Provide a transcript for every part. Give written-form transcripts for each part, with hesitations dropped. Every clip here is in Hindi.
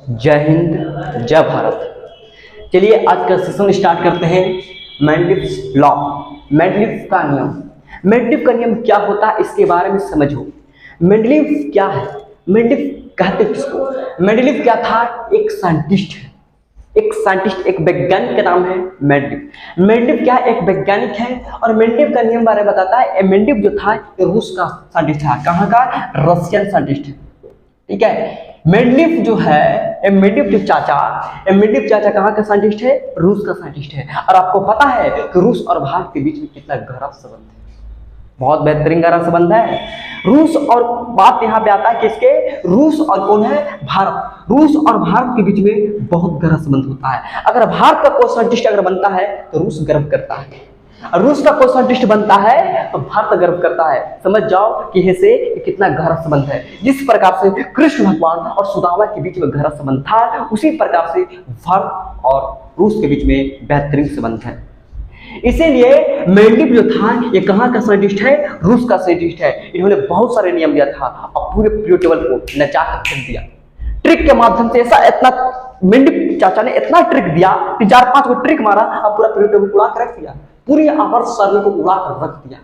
जय हिंद, जय भारत। चलिए आज का सेशन स्टार्ट करते हैं। मेंडलिव्स लॉ, मेंडलीव का नियम। मेंडलीव का नियम क्या होता है इसके बारे में समझो। मेंडलीव क्या है, मेंडलीव कहते किसको? मेंडलीव क्या था? एक साइंटिस्ट है, एक वैज्ञानिक का नाम है मेंडलीव। मेंडलीव क्या एक वैज्ञानिक है और मेंडलीव का नियम बारे में बताता है। मेंडलीव जो था रूस का साइंटिस्ट था। कहाँ का? रशियन साइंटिस्ट है। ठीक है। मेंडलीव जो है, मेंडलीव चाचा कहाँ का साइंटिस्ट है? रूस का साइंटिस्ट है। और आपको पता है कि रूस और भारत के बीच में कितना गहरा संबंध है, बहुत बेहतरीन गहरा संबंध है। रूस और बात यहाँ पे आता है कि इसके रूस और कौन है? भारत। रूस और भारत के बीच में बहुत गहरा संबंध होता है। अगर भारत का कोई साइंटिस्ट अगर बनता है तो रूस गर्व करता है, और रूस का कोई साइंटिस्ट बनता है तो भारत गर्व करता है। समझ जाओ कि ऐसे कितना गहरा संबंध है। जिस प्रकार से कृष्ण भगवान और सुदामा के बीच में गहरा संबंध था, उसी प्रकार से भारत और रूस के बीच में बेहतरीन संबंध है। इसीलिए मेंडलीव जो था ये कहाँ का साइंटिस्ट है? रूस का साइंटिस्ट है। इन्होंने बहुत सारे नियम दिया था और पूरे पीरियड टेबल को नचा कर फेंक दिया। ट्रिक के माध्यम से ऐसा इतना मेंडलीव चाचा ने इतना ट्रिक दिया कि 4-5 को ट्रिक मारा और पूरा पीरियड टेबल उड़ा कर रख दिया, पूरी आवर्त सारणी को उड़ा कर रख दिया।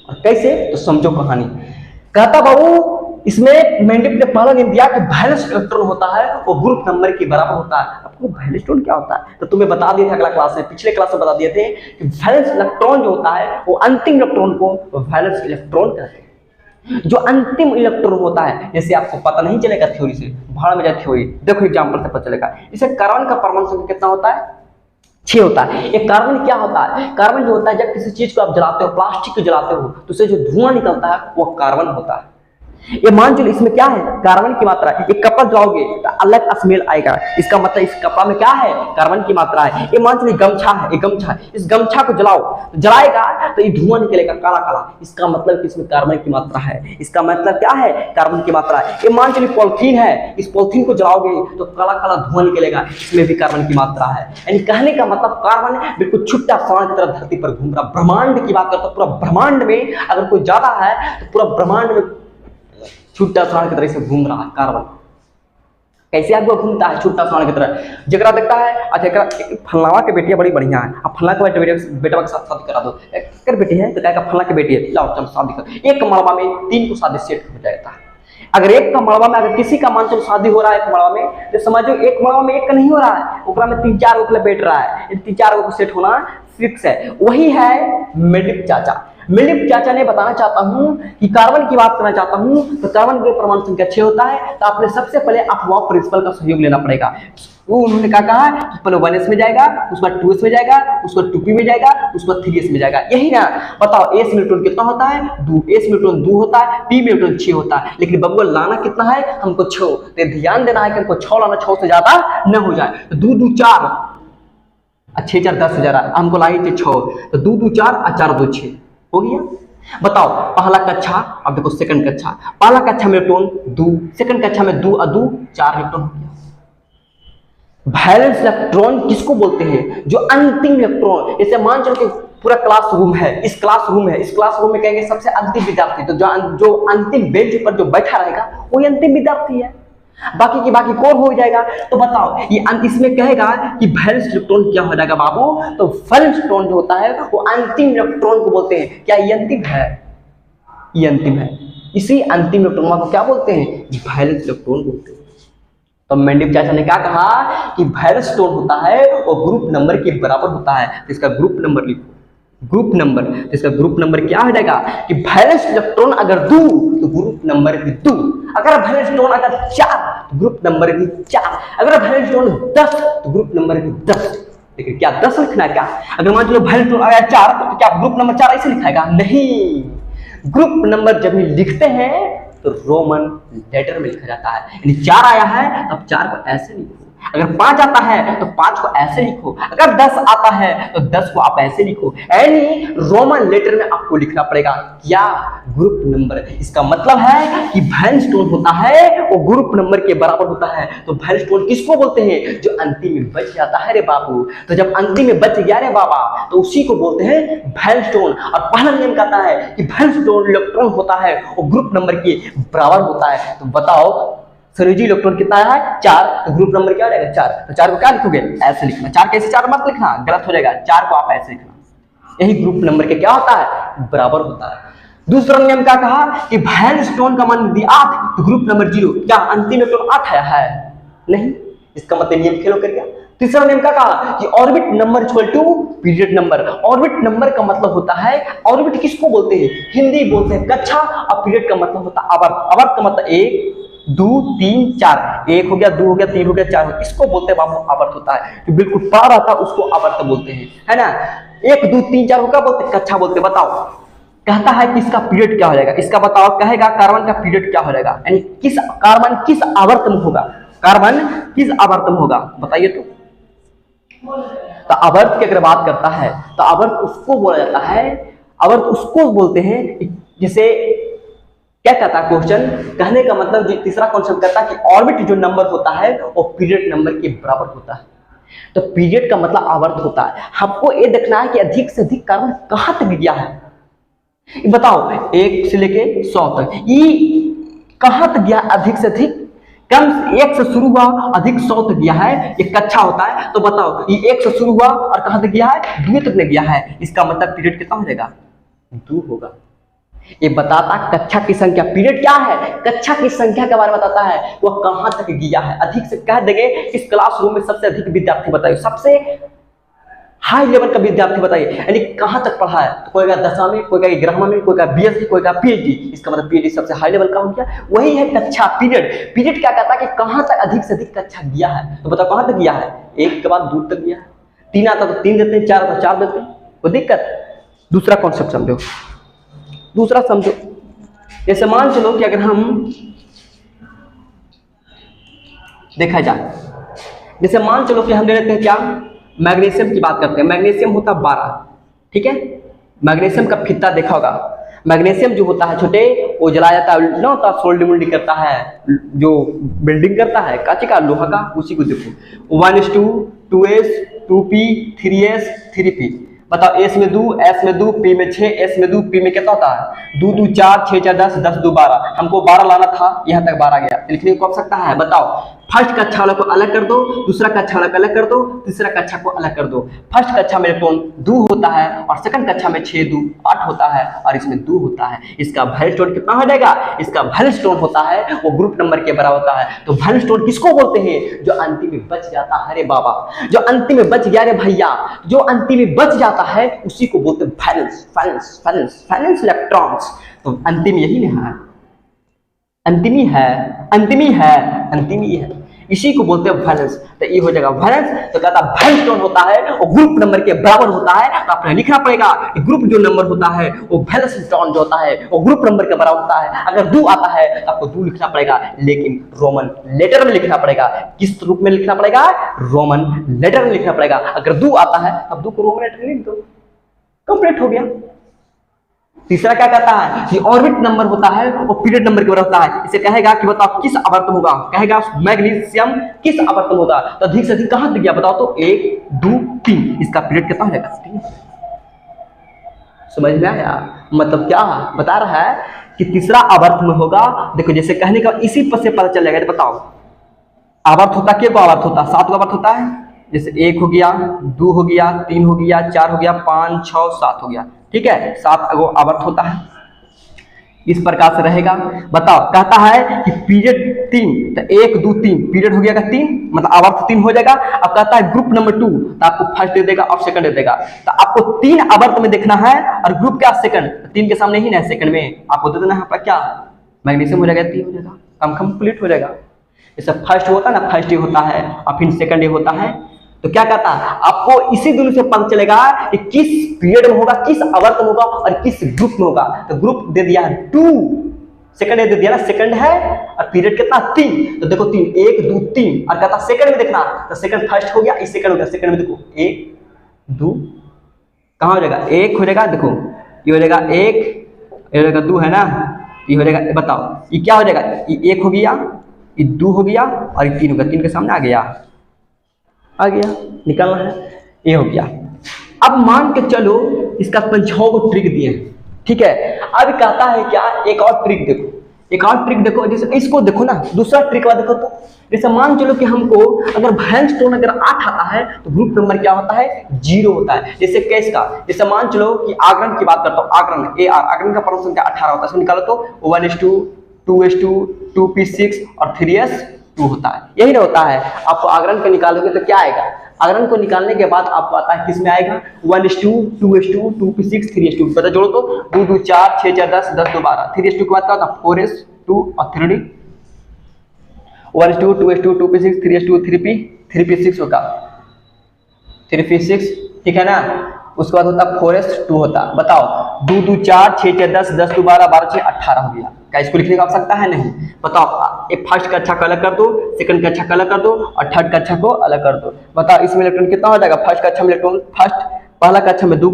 और कैसे? तो समझो कहानी। कहता बाबू इसमें मेंडलीव ने पहला नियम दिया कि वैलेंस इलेक्ट्रॉन होता है वो ग्रुप नंबर के बराबर होता है। आपको वैलेंस इलेक्ट्रॉन क्या होता है तो तुम्हें बता दिया था अगला क्लास में, पिछले क्लास में बता दिए थे कि वैलेंस इलेक्ट्रॉन जो होता है वो अंतिम इलेक्ट्रॉन को वैलेंस इलेक्ट्रॉन कहते हैं। जो अंतिम इलेक्ट्रॉन होता है, जैसे आपको पता नहीं चलेगा थ्योरी से, भाड़ में जाए थ्योरी, देखो एग्जांपल से पता चलेगा। इसे कार्बन का परमाणु संख्या कितना होता है? 6 होता है। एक कार्बन क्या होता है? कार्बन जो होता है जब किसी चीज को आप जलाते हो, प्लास्टिक को जलाते हो तो उससे जो धुआं निकलता है वो कार्बन होता है। ये मान चलो इसमें क्या है? कार्बन की मात्रा है। एक कपड़ा जलाओगे तो अलग स्मेल आएगा, इसका मतलब इस कपड़ा में क्या है? कार्बन की मात्रा है। ये मान चलो गमछा है, एक गमछा है, इस गमछा को जलाओ तो जलाएगा तो ये धुआं निकलेगा काला काला, इसका मतलब कि इसमें कार्बन की मात्रा है। इसका मतलब क्या है? कार्बन की मात्रा है। ये मान चलो पॉलिथीन है, इस पॉलिथीन को जलाओगे तो काला काला धुआं निकलेगा, इसमें भी कार्बन की मात्रा है। यानी कहने का मतलब कार्बन बिल्कुल छुट्टा साण की तरह धरती पर घूम रहा। ब्रह्मांड की बात करते तो पूरा ब्रह्मांड में अगर कोई ज्यादा है तो पूरा ब्रह्मांड में छुट्टा साण की तरह से घूम रहा है कार्बन। कैसे आपको घूमता है? छुट्टा साण की तरह। जगरा देखता है, अच्छा फलनावा के बेटिया बड़ी बढ़िया है, अब फलना के बेटा के साथ शादी करा दो। कर बेटी है तो कहेगा फलना की बेटी है, लाओ चलो शादी कर। एक मड़वा में 3 को शादी सेट हो जाता है। अगर एक का मड़वा में अगर किसी का मान चलो शादी हो रहा है एक मड़वा में, तो समझो एक मड़वा में एक का नहीं हो रहा है, ओकरा में 3-4 को बैठ रहा है। 3-4 को सेट होना फिक्स है। वही है मेंडलीव चाचा। मेंडलीव चाचा ने बताना चाहता हूं कि कार्बन की बात करना चाहता हूं तो कार्बन के परमाणु संख्या 6 होता है। तो आपने सबसे पहले अफवाह प्रिंसिपल का सहयोग लेना पड़ेगा। वो उन्होंने क्या कहा कि पहले 1s में जाएगा, उसके बाद 2s में जाएगा, उसके बाद 2p में जाएगा, उसके बाद 3s में जाएगा। यही ना? बताओ s में इलेक्ट्रॉन कितना होता है? 2। s में इलेक्ट्रॉन 2 होता है, p में इलेक्ट्रॉन 6 होता है। लेकिन बबुआ लाना कितना है? हमको 6। तो ध्यान देना है कि हमको 6 लाना, 6 से ज्यादा न हो जाए। तो 2 2 4 6 4 10 हो जा रहा है, हमको लाई थे 6, तो 2 2 4 और 4 2 6 हो गया। बताओ पहला कक्षा, अब देखो सेकंड कक्षा। पहला कक्षा में इलेक्ट्रॉन 2, सेकंड कक्षा में 2 और 2 4 इलेक्ट्रॉन हो गया। वैलेंस इलेक्ट्रॉन किसको बोलते हैं? जो अंतिम इलेक्ट्रॉन। जैसे मान चलो कि पूरा क्लासरूम है, इस क्लासरूम में कहेंगे सबसे अंतिम विद्यार्थी, तो जो अंतिम बेंच पर जो बैठा रहेगा वही अंतिम विद्यार्थी है। बाकी की बाकी कौन हो जाएगा? तो बताओ ये इसमें कहेगा कि वैलेंस इलेक्ट्रॉन क्या हो जाएगा बाबू? तो वैलेंस इलेक्ट्रॉन जो होता है वो अंतिम इलेक्ट्रॉन को बोलते हैं। क्या ये अंतिम है? ये अंतिम है। इसी अंतिम इलेक्ट्रॉन को क्या बोलते हैं? वैलेंस इलेक्ट्रॉन बोलते हैं। तो मेंडलीव चाचा ने क्या कहा कि वैलेंस इलेक्ट्रॉन होता है वो ग्रुप नंबर के बराबर होता है। तो इसका ग्रुप नंबर लिखो, ग्रुप नंबर। तो इसका ग्रुप नंबर क्या हो जाएगा कि वैलेंस इलेक्ट्रॉन अगर 2 तो ग्रुप नंबर भी 2। अगर वैलेंस इलेक्ट्रॉन अगर 4 तो ग्रुप नंबर भी 4। अगर वैलेंस इलेक्ट्रॉन 10 तो ग्रुप नंबर भी 10। लेकिन क्या 10 लिखना है क्या? अगर मान लो वैलेंस इलेक्ट्रॉन अगर 4 तो क्या ग्रुप नंबर 4 ऐसे लिखाएगा? नहीं, ग्रुप नंबर जब भी लिखते हैं तो रोमन लेटर में लिखा जाता है। यानी 4 आया है तो 4 को ऐसे लिखो, अगर 5 आता है तो 5 को ऐसे लिखो, अगर 10 आता है तो 10 को आप ऐसे लिखो। यानी रोमन लेटर में आपको लिखना पड़ेगा क्या? Group number. इसका मतलब है कि वैलेंस इलेक्ट्रॉन होता है वो ग्रुप नंबर के बराबर होता है। तो वैलेंस इलेक्ट्रॉन किसको बोलते हैं? जो अंतिम में बच जाता है रे बाबू। तो जब अंतिम में बच गया रे बाबा तो उसी को बोलते हैं वैलेंस इलेक्ट्रॉन। और पहला नियम कहता है कि वैलेंस इलेक्ट्रॉन होता है वो ग्रुप नंबर के बराबर होता है। तो बताओ संयोजी इलेक्ट्रॉन कितना है 4, तो ग्रुप नंबर क्या हो जाएगा 4। तो 4 को क्या लिखोगे ऐसे लिखना, 4 कैसे 4 मत लिखना, गलत हो जाएगा, 4 को आप ऐसे लिखना। यही ग्रुप नंबर के क्या होता है बराबर होता है। दूसरा नियम क्या कहा कि वैलेंस इलेक्ट्रॉन का मान यदि 8 तो ग्रुप नंबर 0, क्या अंतिम इलेक्ट्रॉन 8 है नहीं, इसका मतलब नियम फेल कर गया। तीसरा नियम क्या कहा कि orbit number equal to period number. Orbit number का मतलब होता है, ऑर्बिट किसको बोलते हैं हिंदी बोलते हैं कक्षा, और पीरियड का मतलब होता है आवर्त। आवर्त का मतलब 1 2 3 4, 1 हो गया 2 हो गया 3 हो गया 4, इसको बोलते हैं बाबू आवर्त होता है। जो बिल्कुल पार आता है उसको आवर्त बोलते हैं, है ना। 1 2 3 4 को क्या बोलते हैं कक्षा बोलते हैं। बताओ कहता है कि इसका पीरियड क्या हो जाएगा, इसका बताओ, कहेगा कार्बन का पीरियड क्या हो जाएगा, यानी किस कार्बन किस आवर्त में होगा, कार्बन किस आवर्त में होगा बताइए। तो आवर्त की अगर बात करता है तो आवर्त उसको बोला जाता है, आवर्त उसको बोलते हैं जैसे क्या कहता है क्वेश्चन कहने का मतलब जो तीसरा कॉन्सेप्ट कहता है कि ऑर्बिट जो नंबर होता है वो पीरियड नंबर के बराबर होता है। तो पीरियड का मतलब आवर्त होता है। हमको ये देखना है कि अधिक से अधिक कार्बन कहां तक गया है, बताओ 1 से लेके 100 तक, ये कहां तक गया अधिक से अधिक, कम 1 से शुरू हुआ अधिक 100 तक गया है, ये कक्षा होता है। तो बताओ ये 1 से शुरू हुआ और कहां तक गया है 2 तक गया है, इसका मतलब पीरियड कितना हो जाएगा 2 होगा। ये बताता कक्षा की संख्या, पीरियड क्या है कक्षा की संख्या के बारे में बताता है, वह कहां तक गया है। अधिक से कह देंगे इस क्लासरूम में सबसे अधिक विद्यार्थी बताइए, सबसे हाई लेवल का विद्यार्थी बताइए, यानी कहां तक पढ़ा है। तो कोई का 10वां में, कोई का 11वां में, कोई का बीएससी, कोई का पीएचडी, इसका मतलब पीएचडी सबसे हाई लेवल का हो गया। वही है कक्षा पीरियड। पीरियड क्या कहता है कि कहां तक अधिक से अधिक कक्षा गया है। तो बताओ कहां तक गया है, 1 के बाद 2 तक गया है, 3 आता तो 3 देते हैं, 4 आता 4 देते हैं, कोई दिक्कत। दूसरा कॉन्सेप्ट समझो, दूसरा समझो, जैसे मान चलो कि अगर हम देखा जाए, जैसे मान चलो कि हम ले लेते हैं क्या मैग्नीशियम की बात करते हैं। मैग्नीशियम होता 12, ठीक है। मैग्नीशियम का फित्ता देखा होगा, मैग्नीशियम जो होता है छोटे वो जलाया जाता है ना, होता सोल्डिंग वोल्डिंग करता है, जो बिल्डिंग करता है कांचे का लोहा का, उसी को देखो 1:2 2s 2p 3s 3p। बताओ एस में 2 एस में 2 पी में 6 एस में 2 पी में कितना होता है 2 2 4 6 4 10 10 2 12। हमको 12 लाना था, यहाँ तक 12 गया, लिखने को सकता है। बताओ फर्स्ट कक्षा वाला को अलग कर दो, दूसरा कक्षा वाला को अलग कर दो, तीसरा कक्षा को अलग कर दो। फर्स्ट कक्षा में इलेक्ट्रॉन 2 होता है और सेकंड कक्षा में 6 2 8 होता है और इसमें 2 होता है। इसका वैलेंस इलेक्ट्रॉन कितना हो जाएगा, इसका वैलेंस इलेक्ट्रॉन होता है वो ग्रुप नंबर के बराबर होता है। तो वैलेंस इलेक्ट्रॉन किसको बोलते हैं, जो अंतिम में बच जाता है। अरे बाबा जो अंतिम में बच गया रे भैया, जो अंतिम में बच जाता है उसी को बोलते हैं valence valence valence valence electrons. तो अंतिम यही है, अंतिमी है, अंतिमी है, अंतिमी है, इसी को बोलते हैं वैलेंस। तो ये हो जाएगा वैलेंस। तो कहता है वैलेंस इलेक्ट्रॉन होता है वो ग्रुप नंबर के बराबर होता है। तो आपने लिखना पड़ेगा कि ग्रुप जो नंबर होता है वो वैलेंस इलेक्ट्रॉन जो होता है वो ग्रुप नंबर के बराबर होता है। अगर 2 आता है तो आपको 2 लिखना पड़ेगा, लेकिन रोमन लेटर में लिखना पड़ेगा। किस रूप में लिखना पड़ेगा, रोमन लेटर में लिखना पड़ेगा। अगर 2 आता है तब 2 को रोमन लेटर में लिख दो, कंप्लीट हो गया। तीसरा क्या कहता है कि ऑर्बिट नंबर होता है वो पीरियड नंबर के बराबर होता है। इसे कहेगा कि बताओ किस आवर्त में होगा, कहेगा मैग्नीशियम किस आवर्त में होगा। तो अधिक से अधिक कहां तक गया बताओ, तो 1 2 3, इसका पीरियड कितना हो जाएगा 3। समझ में आया, मतलब क्या बता रहा है कि तीसरा आवर्त में होगा। देखो जैसे कहने का इसी पर से पता चल जाएगा। तो बताओ आवर्त होता क्या, आवर्त होता 7 आवर्त होता है। जैसे 1 हो गया 2 हो गया 3 हो गया 4 हो गया 5 6 7 हो गया, ठीक है, 7 आवर्त होता है। इस प्रकार से रहेगा। बताओ कहता है कि पीरियड 3, तो 1 2 3 पीरियड हो गया 3, मतलब आवर्त 3 हो जाएगा। अब कहता है ग्रुप नंबर 2, तो आपको फर्स्ट दे देगा और सेकंड दे देगा। तो आपको 3 आवर्त में देखना है और ग्रुप क्या सेकंड, 3 के सामने ही ना सेकंड में आपको दे देना है क्या मैग्नीशियम हो जाएगा 3 हो जाएगा, काम कंप्लीट हो जाएगा। जैसे फर्स्ट होता है ना, फर्स्ट ये होता है और फिर सेकंड ये होता है। तो क्या कहता है आपको इसी दूरी से पता चलेगा कि किस पीरियड में होगा, किस आवर्त में होगा और किस ग्रुप में होगा। तो ग्रुप दे दिया है 2, सेकंड दे दिया ना, सेकंड है और पीरियड कितना 3। तो देखो 3 1 2 3 और कहता सेकंड में देखना, तो सेकंड फर्स्ट हो गया, इस सेकंड हो गया, सेकंड में देखो 1 2 कहां हो जाएगा 1 हो जाएगा। देखो ये हो जाएगा 1, ये हो जाएगा 2 है ना, ये हो जाएगा। बताओ ये क्या हो जाएगा, ये 1 हो गया, ये 2 हो गया और ये 3 हो गया, 3 के सामने आ गया, निकालना है, ये हो गया। अब मान के चलो इसका 5 को ट्रिक दिए, ठीक है। अब कहता है क्या, एक और ट्रिक देखो, एक और ट्रिक देखो, जैसे इसको देखो ना, दूसरा ट्रिक वाला देखो तो, जैसे मान चलो कि हमको अगर वैलेंस टोन अगर 8 आता है तो ग्रुप नंबर क्या होता है, 0 होता है। जैसे कैस का, जैसे मान चलो कि आगरण की बात करता हूँ, आगरण आगरण का परमाणु संख्या 18 होता है, इसको निकालो तो 1:2, 2:2, 2p6 और 3s2 होता है, यही ना होता है। आपको आगरण को निकालोगे तो क्या आएगा, आगरण को निकालने के बाद आपको आता है किस में आएगा, 1:2, 2:2, 2p6, 3s2, पता जोड़ो तो 2 2 4 6 4 10 10 2 12, 3s2 के बाद क्या होता है 4s2 और 3d, 1:2, 2:2, 2p6, 3s2, 3p6 होगा, 3p6, ठीक है ना। उसके बाद होता 4s2 होता, बताओ 2 2 4 6 4 10 10 2 12 12 6 18 हो गया। क्या इसको लिखने का आवश्यकता है, नहीं। बताओ एक फर्स्ट कक्षा को अलग कर दो, सेकंड कक्षा को अलग कर दो और थर्ड कक्षा को अलग कर दो। बताओ इसमें इलेक्ट्रॉन कितना हो जाएगा, फर्स्ट कक्षा में इलेक्ट्रॉन, फर्स्ट पहला कक्षा में 2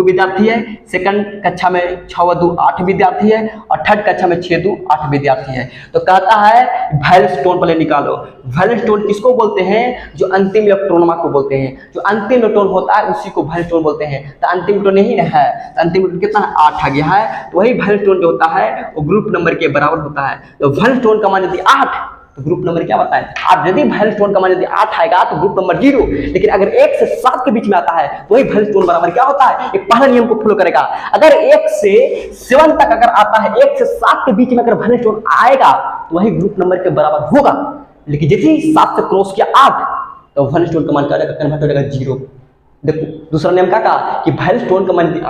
विद्यार्थी है, सेकंड कक्षा में 6 2 8 विद्यार्थी है और थर्ड कक्षा में 6 2 8 विद्यार्थी है। तो कहता है वैलेंस टोन पहले निकालो। वैलेंस टोन किसको बोलते हैं, जो अंतिम इलेक्ट्रॉनमा को बोलते हैं, जो अंतिम इलेक्ट्रॉन होता है उसी को वैलेंस टोन बोलते हैं। तो अंतिम इलेक्ट्रॉन यही ना है, तो अंतिम इलेक्ट्रॉन कितना है, 8 आ गया है, तो वही वैलेंस टोन जो होता है वो ग्रुप नंबर के बराबर होता है। तो वैलेंस टोन का मान यदि 8 तो ग्रुप नंबर क्या बताए, आप यदि वैलेंस टोन का मान यदि 8 आएगा तो ग्रुप नंबर 0, लेकिन अगर 1 से 7 के बीच में आता है तो वही वैलेंस टोन बराबर क्या होता है, एक पहला नियम को फॉलो करेगा। अगर 1 से 7 तक अगर आता है, 1 से 7 के बीच में अगर वैलेंस टोन आएगा तो वही ग्रुप नंबर के बराबर होगा, लेकिन जैसे ही 7 से क्रॉस किया 8 तो वैलेंस टोन का मान क्या हो जाएगा, कन्वर्ट हो जाएगा 0। देखो दूसरा नियम क्या कहा कि वैलेंस टोन का मान